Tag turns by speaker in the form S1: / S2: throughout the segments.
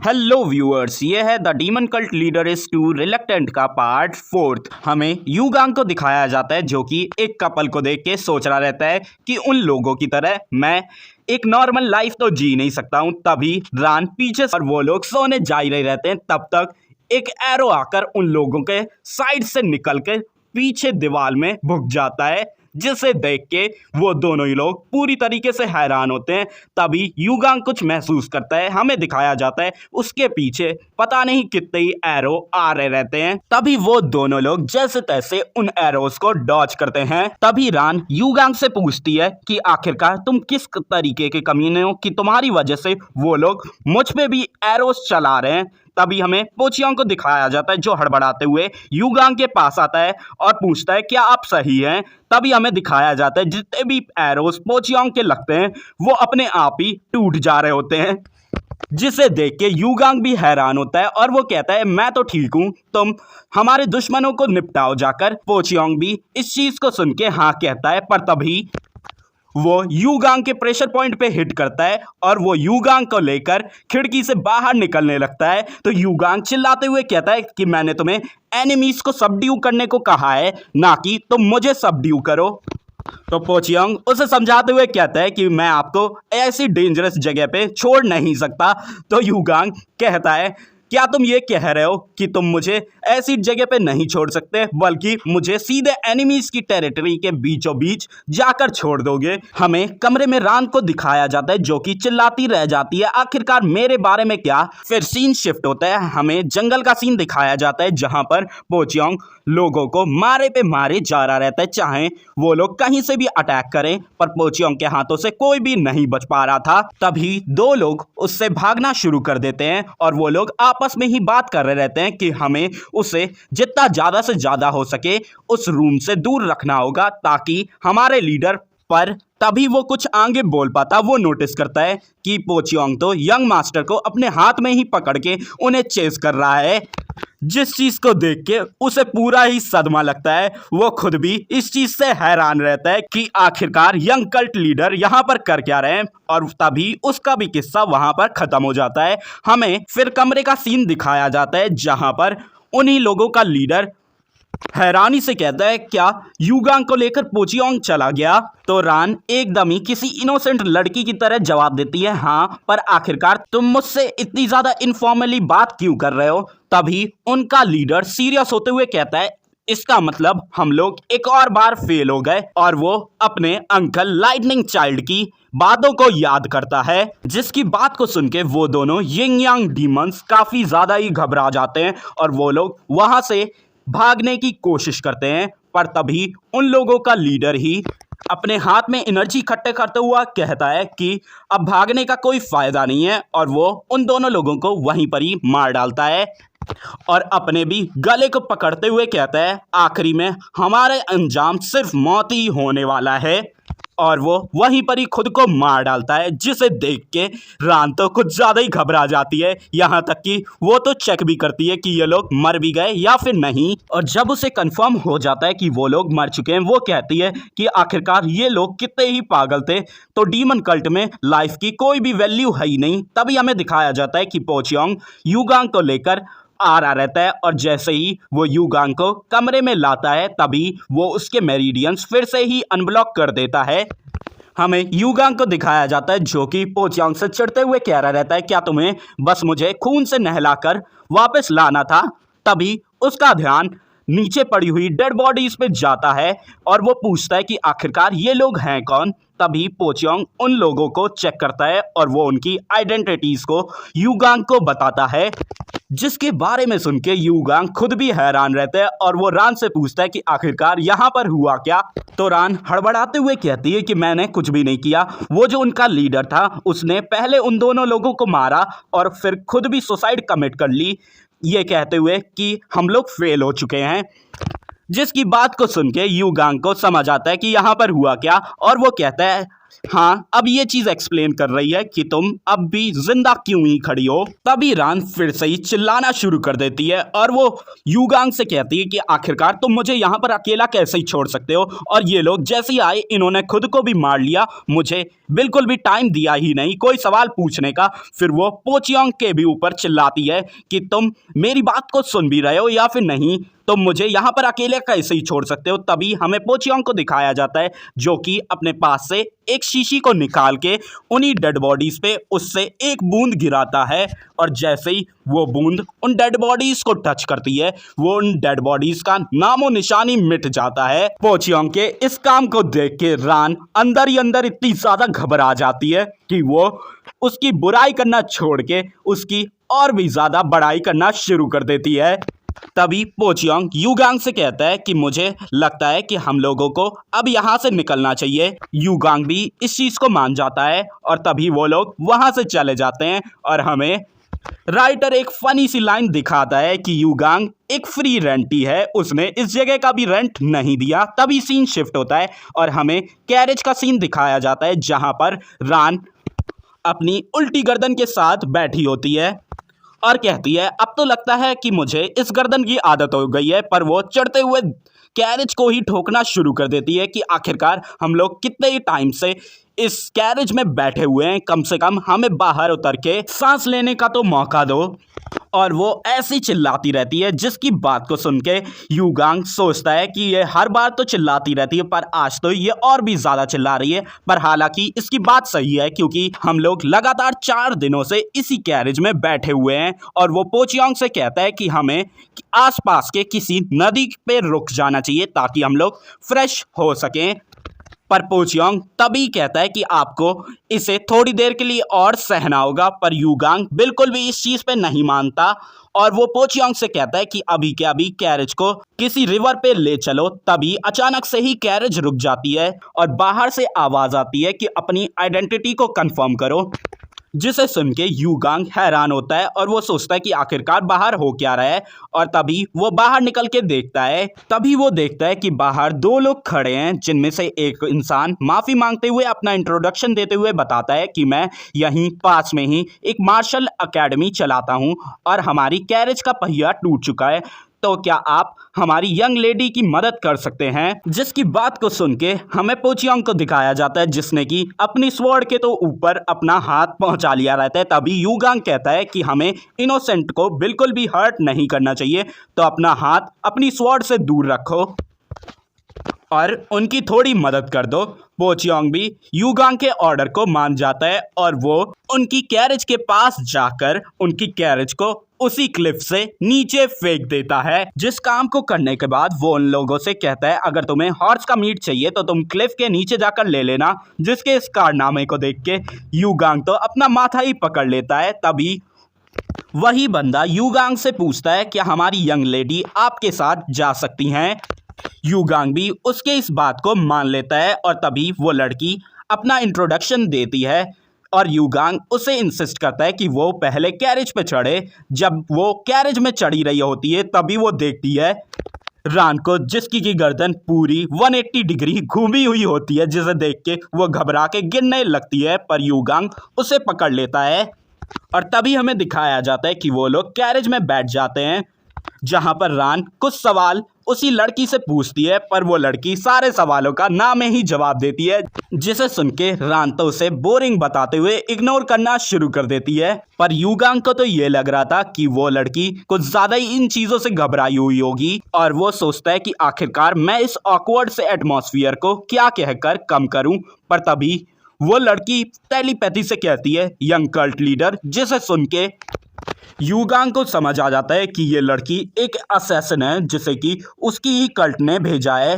S1: Hello viewers, ये है the demon cult leader is too reluctant का पार्ट 4। हमें यूगांग को दिखाया जाता है जो कि एक कपल को देख के सोच रहा रहता है कि उन लोगों की तरह मैं एक नॉर्मल लाइफ तो जी नहीं सकता हूं। तभी रान पीछे और वो लोग सोने जा ही रहे रहते हैं। तब तक एक एरो आकर उन लोगों के साइड से निकल के पीछे दीवार में भुक जाता है, जिसे देख के वो दोनों ही लोग पूरी तरीके से हैरान होते हैं। तभी यूगांग कुछ महसूस करता है। हमें दिखाया जाता है उसके पीछे पता नहीं कितने ही एरो आ रहे रहते हैं। तभी वो दोनों लोग जैसे तैसे उन एरोस को डॉज करते हैं। तभी रान यूगांग से पूछती है कि आखिरकार तुम किस तरीके के कमीने हो कि तुम्हारी वजह से वो लोग मुझ पे भी एरोस चला रहे हैं। तभी हमें पोचियोंग को दिखाया जाता है जो हड़बड़ाते हुए यूगांग के पास आता है और पूछता है क्या आप सही हैं। तभी हमें दिखाया जाता है जितने भी एरोस पोचियोंग के लगते हैं वो अपने आप ही टूट जा रहे होते हैं, जिसे देख के यूगांग भी हैरान होता है और वो कहता है मैं तो ठीक हूँ, तुम हमारे दुश्मनों को निपटाओ जाकर। पोचियोंग भी इस चीज को सुन के हाँ कहता है, पर तभी वो यूगांग के प्रेशर पॉइंट पे हिट करता है और वो यूगांग को लेकर खिड़की से बाहर निकलने लगता है। तो यूगांग चिल्लाते हुए कहता है कि मैंने तुम्हें एनिमीज को सबड्यू करने को कहा है, ना कि तुम मुझे सबड्यू करो। तो पोचियोंग उसे समझाते हुए कहता है कि मैं आपको ऐसी डेंजरस जगह पे छोड़ नहीं सकता। तो यूगांग कहता है क्या तुम ये कह रहे हो कि तुम मुझे ऐसी जगह पे नहीं छोड़ सकते, बल्कि मुझे सीधे एनिमीज की टेरिटरी के बीचों बीच जाकर छोड़ दोगे। हमें कमरे में रान को दिखाया जाता है जो कि चिल्लाती रह जाती है आखिरकार मेरे बारे में क्या। फिर सीन शिफ्ट होता है, हमें जंगल का सीन दिखाया जाता है जहां पर पोचियोंग लोगों को मारे पे मारे जा रहा रहता है। चाहे वो लोग कहीं से भी अटैक करें, पर पोचियोंग के हाथों से कोई भी नहीं बच पा रहा था। तभी दो लोग उससे भागना शुरू कर देते हैं और वो लोग आपस में ही बात कर रहे रहते हैं कि हमें उसे जितना ज्यादा से ज्यादा हो सके उस रूम से दूर रखना होगा ताकि हमारे लीडर पर। तभी वो कुछ आगे बोल पाता, वो नोटिस करता है कि पोचियोंग तो यंग मास्टर को अपने हाथ में ही पकड़ के उन्हें चेस कर रहा है, जिस चीज को देख के उसे पूरा ही सदमा लगता है। वो खुद भी इस चीज से हैरान रहता है कि आखिरकार यंग कल्ट लीडर यहाँ पर कर क्या रहे हैं, और तभी उसका भी किस्सा वहां पर खत्म हो जाता है। हमें फिर कमरे का सीन दिखाया जाता है जहां पर उन्हीं लोगों का लीडर हैरानी से कहता है क्या यूगांग को लेकर पोचियोंग चला गया। तो रान एकदम ही किसी इनोसेंट लड़की की तरह जवाब देती है हाँ, पर आखिरकार तुम मुझसे इतनी ज्यादा इनफॉर्मली बात क्यों कर रहे हो। तभी उनका लीडर सीरियस होते हुए कहता है इसका मतलब हम लोग एक और बार फेल हो गए, और वो अपने अंकल लाइटनिंग चाइल्ड की बातों को याद करता है, जिसकी बात को सुन के वो दोनों यिंग यांग डीमंस काफी ज्यादा ही घबरा जाते हैं और वो लोग वहां से भागने की कोशिश करते हैं। पर तभी उन लोगों का लीडर ही अपने हाथ में एनर्जी इकट्ठे करते हुआ कहता है कि अब भागने का कोई फायदा नहीं है, और वो उन दोनों लोगों को वहीं पर ही मार डालता है और अपने भी गले को पकड़ते हुए कहता है आखिरी में हमारे अंजाम सिर्फ मौत ही होने वाला है, और वो वहीं पर ही खुद को मार डालता है, जिसे देख के रान तो कुछ ज्यादा ही घबरा जाती है। यहाँ तक कि वो तो चेक भी करती है कि ये लोग मर भी गए या फिर नहीं, और जब उसे कंफर्म हो जाता है कि वो लोग मर चुके हैं, वो कहती है कि आखिरकार ये लोग कितने ही पागल थे, तो डीमन कल्ट में लाइफ की कोई भी वैल्यू है ही नहीं। तभी हमें दिखाया जाता है कि पोचियोंग यूगांग को लेकर आ रहा रहता है, और जैसे ही वो यूगांग को कमरे में लाता है तभी वो उसके मेरिडियंस फिर से ही अनब्लॉक कर देता है। हमें यूगांग को दिखाया जाता है जो कि पोचियोंग से चिढ़ते हुए कह रहा रहता है क्या तुम्हें बस मुझे खून से नहलाकर वापस लाना था। तभी उसका ध्यान नीचे पड़ी हुई डेड बॉडीज पे जाता है और वो पूछता है कि आखिरकार ये लोग हैं कौन। तभी पोचियोंग उन लोगों को चेक करता है और वो उनकी आइडेंटिटीज को यूगांग को बताता है, जिसके बारे में सुन के यूगांग खुद भी हैरान रहता है और वो रान से पूछता है कि आखिरकार यहाँ पर हुआ क्या। तो रान हड़बड़ाते हुए कहती है कि मैंने कुछ भी नहीं किया, वो जो उनका लीडर था उसने पहले उन दोनों लोगों को मारा और फिर खुद भी सुसाइड कमिट कर ली, ये कहते हुए कि हम लोग फेल हो चुके हैं। जिसकी बात को सुन के यूगांग को समझ आता है कि यहाँ पर हुआ क्या, और वो कहता है हाँ, अब ये चीज एक्सप्लेन कर रही है कि तुम अब भी जिंदा क्यों ही खड़ी हो। तभी रान फिर से ही चिल्लाना शुरू कर देती है और वो युगांग से कहती है कि आखिरकार तुम मुझे यहाँ पर अकेला कैसे ही छोड़ सकते हो, और ये लोग जैसे ही आए इन्होंने खुद को भी मार लिया, मुझे बिल्कुल भी टाइम दिया ही नहीं कोई सवाल पूछने का। फिर वो पोचियोंग के भी ऊपर चिल्लाती है कि तुम मेरी बात को सुन भी रहे हो या फिर नहीं, तुम मुझे यहाँ पर अकेले कैसे ही छोड़ सकते हो। तभी हमें पोचियोंग को दिखाया जाता है जो कि अपने पास से एक शीशी को निकाल के उन्हीं डेड बॉडीज पे उससे एक बूंद गिराता है, और जैसे ही वो बूंद उन डेड बॉडीज को टच करती है वो उन डेड बॉडीज का नामो निशानी मिट जाता है। पोचियोंग के इस काम को देख के रान अंदर ही अंदर इतनी ज्यादा घबरा जाती है कि वो उसकी बुराई करना छोड़ के उसकी और भी ज्यादा बड़ाई करना शुरू कर देती है। तभी पोचियोंग युगांग से कहता है कि मुझे लगता है कि हम लोगों को अब यहाँ से निकलना चाहिए। युगांग भी इस चीज को मान जाता है और तभी वो लोग वहां से चले जाते हैं, और हमें राइटर एक फनी सी लाइन दिखाता है कि युगांग एक फ्री रेंटी है, उसने इस जगह का भी रेंट नहीं दिया। तभी सीन शिफ्ट होता है और हमें कैरेज का सीन दिखाया जाता है जहां पर रान अपनी उल्टी गर्दन के साथ बैठी होती है और कहती है अब तो लगता है कि मुझे इस गर्दन की आदत हो गई है। पर वो चढ़ते हुए कैरेज को ही ठोकना शुरू कर देती है कि आखिरकार हम लोग कितने ही टाइम से इस कैरेज में बैठे हुए हैं, कम से कम हमें बाहर उतर के सांस लेने का तो मौका दो। और वो ऐसी चिल्लाती रहती है जिसकी बात को सुन के युगांग सोचता है कि ये हर बार तो चिल्लाती रहती है पर आज तो ये और भी ज़्यादा चिल्ला रही है। पर हालांकि इसकी बात सही है क्योंकि हम लोग लगातार 4 दिनों से इसी कैरेज में बैठे हुए हैं, और वो पोचियोंग से कहता है कि हमें आसपास के किसी नदी पे रुक जाना चाहिए ताकि हम लोग फ्रेश हो सकें। पर पोचियोंग तभी कहता है कि आपको इसे थोड़ी देर के लिए और सहना होगा, पर युगांग बिल्कुल भी इस चीज़ पे नहीं मानता और वो पोचियोंग से कहता है कि अभी के अभी कैरेज को किसी रिवर पे ले चलो। तभी अचानक से ही कैरेज रुक जाती है और बाहर से आवाज़ आती है कि अपनी आइडेंटिटी को कंफर्म करो, जिसे सुन के युगांग हैरान होता है और वो सोचता है कि आखिरकार बाहर हो क्या रहा है। और तभी वो बाहर निकल के देखता है, तभी वो देखता है कि बाहर 2 लोग खड़े हैं, जिनमें से एक इंसान माफ़ी मांगते हुए अपना इंट्रोडक्शन देते हुए बताता है कि मैं यहीं पास में ही एक मार्शल अकेडमी चलाता हूँ और हमारी कैरेज का पहिया टूट चुका है, तो क्या आप हमारी यंग लेडी की मदद कर सकते हैं। जिसकी बात को सुन के हमें पोचियोंग को दिखाया जाता है जिसने कि अपनी स्वॉर्ड के तो ऊपर अपना हाथ पहुंचा लिया रहता है। तभी युगांग कहता है कि हमें इनोसेंट को बिल्कुल भी हर्ट नहीं करना चाहिए, तो अपना हाथ अपनी स्वॉर्ड से दूर रखो और उनकी थोड़ी मदद कर दो। पोचियोंग भी युगांग के ऑर्डर को मान जाता है और वो उनकी कैरेज के पास जाकर उनकी कैरेज को उसी क्लिफ से नीचे फेंक देता है। जिस काम को करने के बाद वो उन लोगों से कहता है अगर तुम्हें हॉर्स का मीट चाहिए तो तुम क्लिफ के नीचे जाकर ले लेना। जिसके इस कारनामे को देख के युगांग तो अपना माथा ही पकड़ लेता है। तभी वही बंदा युगांग से पूछता है क्या हमारी यंग लेडी आपके साथ जा सकती हैं। युगांग भी उसके इस बात को मान लेता है और तभी वो लड़की अपना इंट्रोडक्शन देती है और युगांग उसे इंसिस्ट करता है कि वो पहले कैरेज पे चढ़े। जब वो कैरेज में चढ़ी रही होती है तभी वो देखती है रान को, जिसकी की गर्दन पूरी 180 डिग्री घूमी हुई होती है, जिसे देख के वो घबरा के गिरने लगती है। पर युगांग उसे पकड़ लेता है और तभी हमें दिखाया जाता है कि वो लोग कैरेज में बैठ जाते हैं, जहां पर रान कुछ सवाल उसी लड़की से पूछती है, पर वो लड़की सारे सवालों का ना में ही जवाब देती है, जिसे सुन के रान तो उसे बोरिंग बताते हुए इग्नोर करना शुरू कर देती है। पर युगांग को तो ये लग रहा था कि वो लड़की कुछ ज्यादा ही इन चीजों से घबराई हुई होगी और वो सोचता है कि आखिरकार मैं इस ऑकवर्ड से एटमॉस्फेयर को क्या कहकर कम करूं। पर तभी वो लड़की टेलीपैथी से कहती है यंग कल्ट लीडर, जिसे सुन के युगांग को समझ आ जाता है कि ये लड़की एक असैसिन है जिसे कि उसकी ही कल्ट ने भेजा है।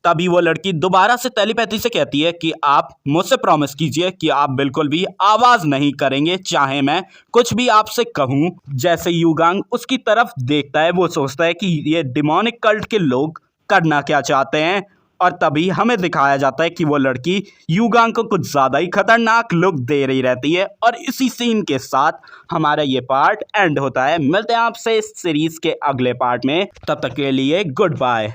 S1: तभी वो लड़की दोबारा से टेलीपैथी से कहती है कि आप मुझसे प्रॉमिस कीजिए कि आप बिल्कुल भी आवाज़ नहीं करेंगे चाहे मैं कुछ भी आपसे कहूँ। जैसे युगांग उसकी तरफ देखता है वो सोचता है कि ये डिमोनिक कल्ट के लोग करना क्या चाहते हैं, और तभी हमें दिखाया जाता है कि वो लड़की युगांग को कुछ ज़्यादा ही खतरनाक लुक दे रही रहती है। और इसी सीन के साथ हमारा ये पार्ट एंड होता है। मिलते हैं आपसे इस सीरीज़ के अगले पार्ट में, तब तक के लिए गुड बाय।